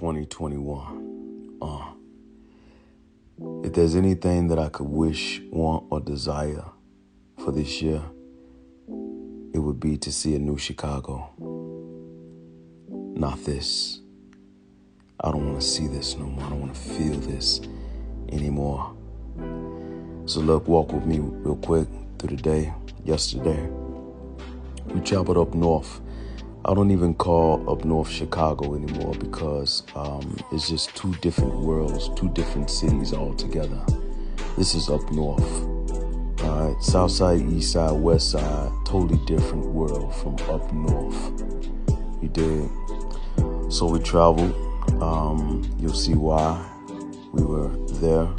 2021. If there's anything that I could wish, want, or desire for this year, it would be to see a new Chicago. Not this. I don't want to see this no more. I don't want to feel this anymore. So look, walk with me real quick through the day. Yesterday, we traveled up north. I don't even call up north Chicago anymore because it's just two different worlds, two different cities altogether. This is up north. All right, south side, east side, west side, totally different world from up north. You dig? So we traveled. You'll see why we were there.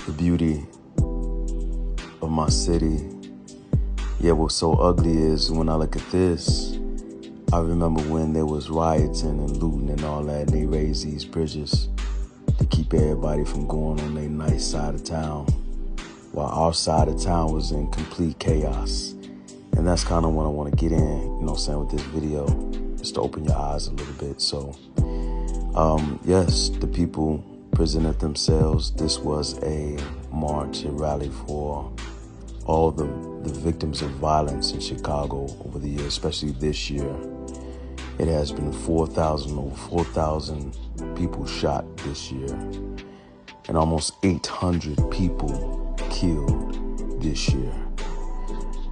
The beauty of my city. Yeah, what's so ugly is when I look at this, I remember when there was rioting and looting and all that, and they raised these bridges to keep everybody from going on their nice side of town, while our side of town was in complete chaos. And that's kind of what I want to get in, with this video, just to open your eyes a little bit. So, yes, the people presented themselves. This was a march, a rally for all the victims of violence in Chicago over the years, especially this year. It has been over 4,000 people shot this year, and almost 800 people killed this year.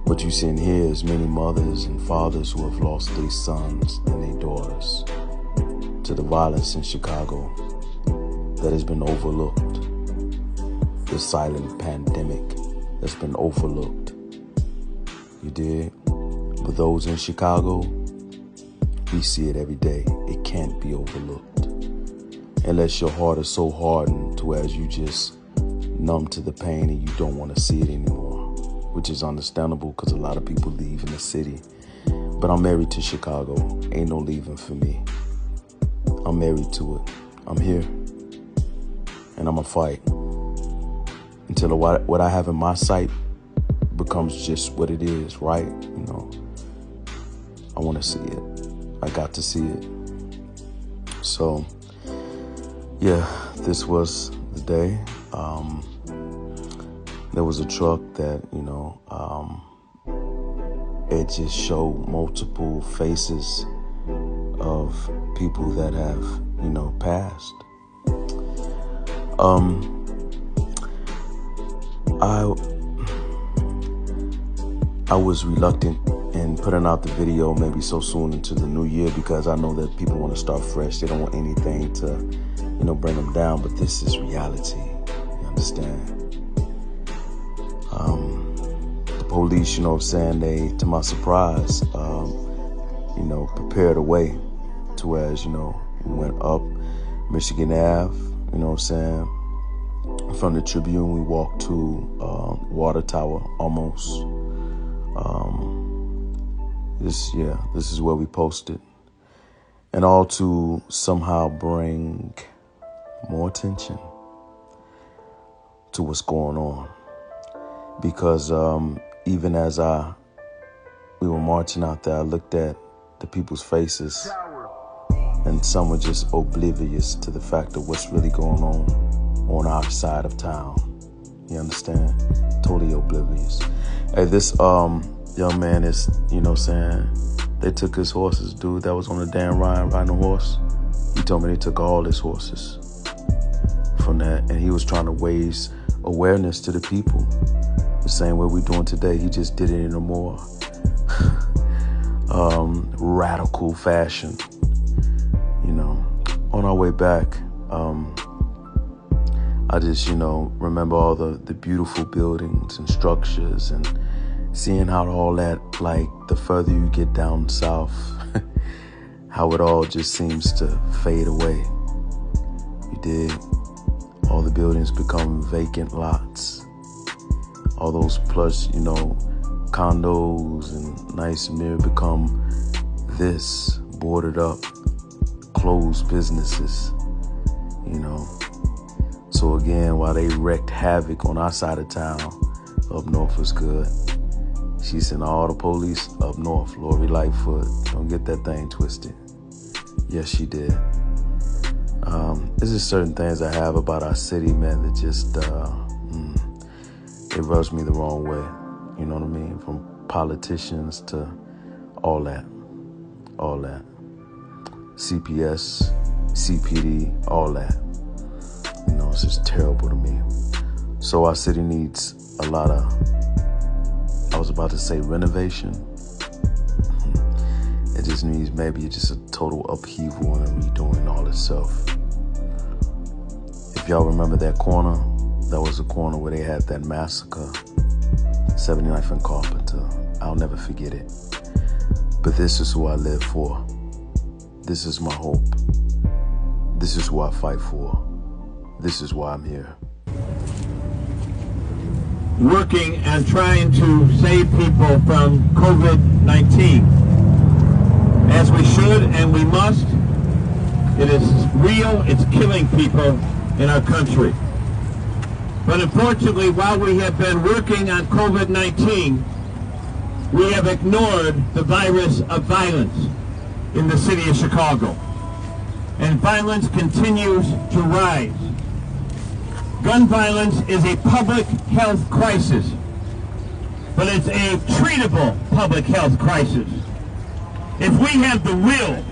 What you see in here is many mothers and fathers who have lost their sons and their daughters to the violence in Chicago that has been overlooked. The silent pandemic that's been overlooked. You did? But those in Chicago, we see it every day. It can't be overlooked. Unless your heart is so hardened to where you just numb to the pain and you don't want to see it anymore, which is understandable because a lot of people leave in the city. But I'm married to Chicago. Ain't no leaving for me. I'm married to it. I'm here. And I'm going to fight until what I have in my sight becomes just what it is, right? I want to see it. I got to see it. So, yeah, this was the day. There was a truck that, it just showed multiple faces of people that have, passed. I was reluctant in putting out the video maybe so soon into the new year because I know that people want to start fresh. They don't want anything to, bring them down. But this is reality. You understand? The police, they, to my surprise, prepared a way to whereas, we went up Michigan Ave, from the Tribune, we walked to Water Tower almost. This is where we posted. And all to somehow bring more attention to what's going on. Because even as we were marching out there, I looked at the people's faces and some were just oblivious to the fact of what's really going on our side of town. You understand? Totally oblivious. Hey, this young man is, they took his horses. Dude that was on the damn riding a horse, he told me they took all his horses from that, and he was trying to raise awareness to the people the same way we're doing today. He just did it in a more radical fashion. On our way back, I just, remember all the beautiful buildings and structures and seeing how all that, like, the further you get down south, how it all just seems to fade away. You did. All the buildings become vacant lots. All those plush, condos and nice mirror become this, boarded up, closed businesses, So again, while they wreaked havoc on our side of town, up north was good. She sent all the police up north. Lori Lightfoot, don't get that thing twisted. Yes, she did. There's just certain things I have about our city, man, that just, it rubs me the wrong way. You know what I mean? From politicians to all that. CPS, CPD, all that. You know, it's just terrible to me. So our city needs a lot of, I was about to say renovation. It just needs maybe just a total upheaval and a redoing all itself. If y'all remember that corner, that was the corner where they had that massacre, 79th and Carpenter. I'll never forget it. But this is who I live for. This is my hope. This is who I fight for. This is why I'm here. Working and trying to save people from COVID-19. As we should and we must. It is real, it's killing people in our country. But unfortunately, while we have been working on COVID-19, we have ignored the virus of violence in the city of Chicago. And violence continues to rise. Gun violence is a public health crisis, but it's a treatable public health crisis. If we have the will,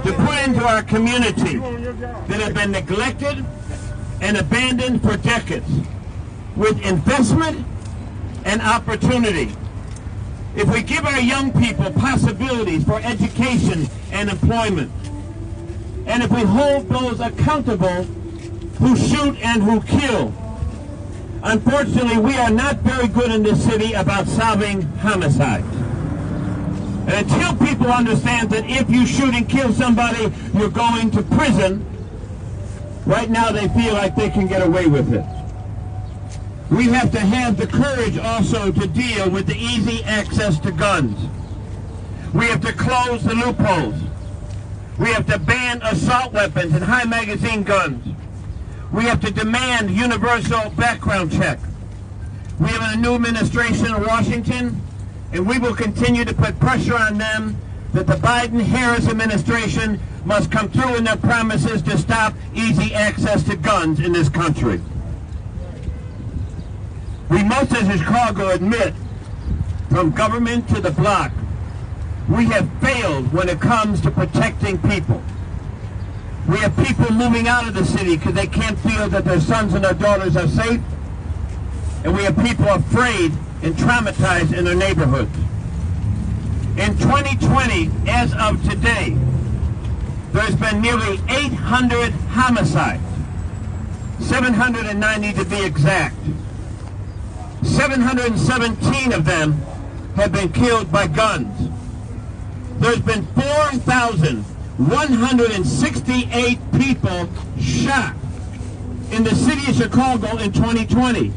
to put into our community that have been neglected and abandoned for decades, with investment and opportunity, if we give our young people possibilities for education and employment, and if we hold those accountable who shoot and who kill, unfortunately, we are not very good in this city about solving homicides. And until people understand that if you shoot and kill somebody, you're going to prison, right now they feel like they can get away with it. We have to have the courage also to deal with the easy access to guns. We have to close the loopholes. We have to ban assault weapons and high magazine guns. We have to demand universal background check. We have a new administration in Washington, and we will continue to put pressure on them that the Biden-Harris administration must come through in their promises to stop easy access to guns in this country. We must, as Chicago, admit, from government to the block, we have failed when it comes to protecting people. We have people moving out of the city because they can't feel that their sons and their daughters are safe. And we have people afraid and traumatized in their neighborhoods. In 2020, as of today, there's been nearly 800 homicides, 790 to be exact. 717 of them have been killed by guns. There's been 4,168 people shot in the city of Chicago in 2020.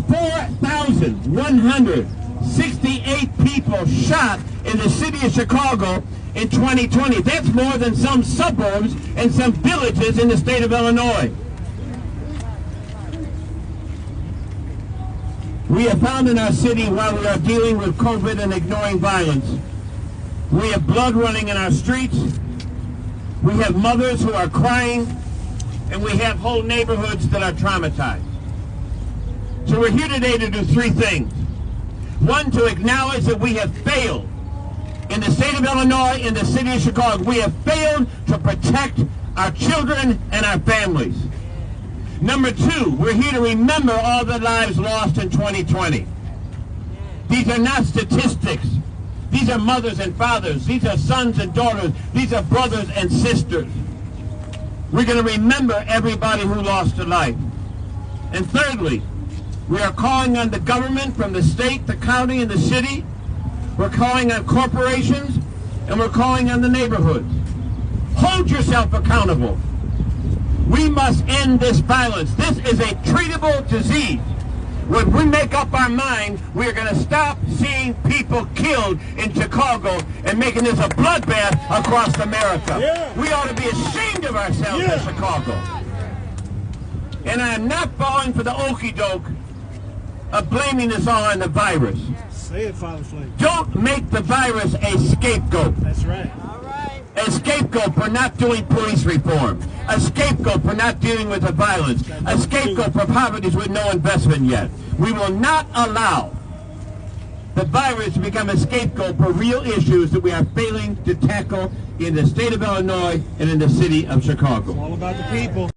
4,168 people shot in the city of Chicago in 2020. That's more than some suburbs and some villages in the state of Illinois. We have found in our city, while we are dealing with COVID and ignoring violence, we have blood running in our streets, we have mothers who are crying, and we have whole neighborhoods that are traumatized. So we're here today to do three things. One, to acknowledge that we have failed. In the state of Illinois, in the city of Chicago, we have failed to protect our children and our families. Number two, we're here to remember all the lives lost in 2020. These are not statistics. These are mothers and fathers. These are sons and daughters. These are brothers and sisters. We're going to remember everybody who lost a life. And thirdly, we are calling on the government from the state, the county, and the city. We're calling on corporations, and we're calling on the neighborhoods. Hold yourself accountable. We must end this violence. This is a treatable disease. When we make up our mind, we are going to stop seeing people killed in Chicago and making this a bloodbath across America. Yeah. We ought to be ashamed of ourselves in Chicago. And I am not falling for the okey-doke of blaming this all on the virus. Say it, Father Flame. Don't make the virus a scapegoat. That's right. A scapegoat for not doing police reform. A scapegoat for not dealing with the violence. A scapegoat for poverty with no investment yet. We will not allow the virus to become a scapegoat for real issues that we are failing to tackle in the state of Illinois and in the city of Chicago. All about the people.